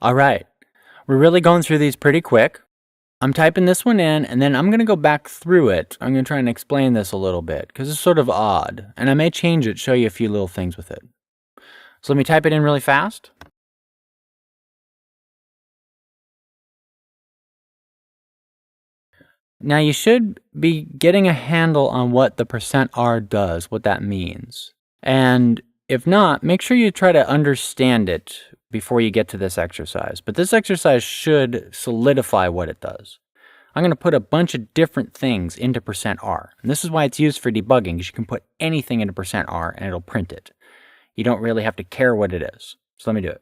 All right, we're really going through these pretty quick. I'm typing this one in, and then I'm going to go back through it. I'm going to try and explain this a little bit, because it's sort of odd, and I may change it, show you a few little things with it. So let me type it in really fast. Now you should be getting a handle on what the %r does, what that means. And if not, make sure you try to understand it before you get to this exercise. But this exercise should solidify what it does. I'm going to put a bunch of different things into %r. And this is why it's used for debugging, because you can put anything into %r and it'll print it. You don't really have to care what it is. So let me do it.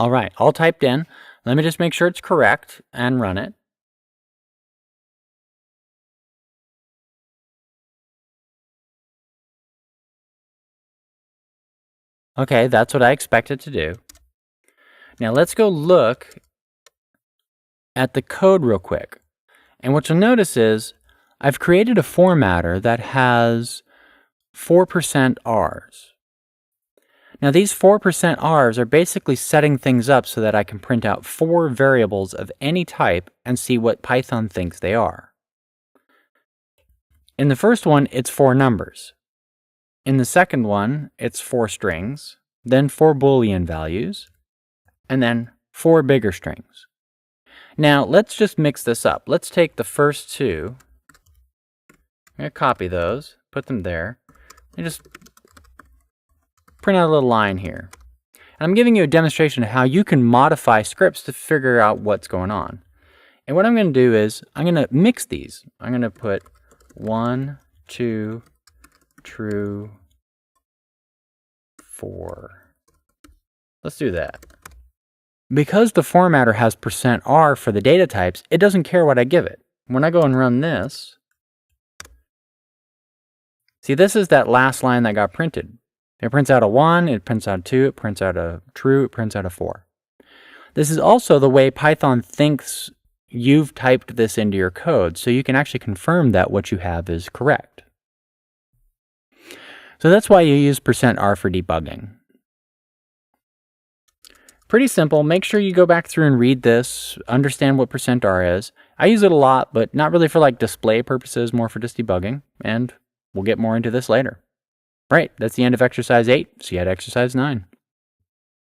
All right, all typed in. Let me just make sure it's correct and run it. Okay, that's what I expected to do. Now let's go look at the code real quick. And what you'll notice is I've created a formatter that has 4% R's. Now these 4% R's are basically setting things up so that I can print out 4 variables of any type and see what Python thinks they are. In the first one, it's 4 numbers. In the second one, it's 4 strings, then 4 Boolean values, and then 4 bigger strings. Now, let's just mix this up. Let's take the first 2. I'm going to copy those, put them there, and just print out a little line here. And I'm giving you a demonstration of how you can modify scripts to figure out what's going on. And what I'm going to do is I'm going to mix these. I'm going to put 1, 2, true, 4. Let's do that. Because the formatter has %r for the data types, it doesn't care what I give it. When I go and run this, see, this is that last line that got printed. It prints out a 1, it prints out a 2, it prints out a true, it prints out a 4. This is also the way Python thinks you've typed this into your code, so you can actually confirm that what you have is correct. So that's why you use %r for debugging. Pretty simple. Make sure you go back through and read this, understand what %r is. I use it a lot, but not really for like display purposes, more for just debugging, and we'll get more into this later. Right, that's the end of exercise 8. See you at exercise 9.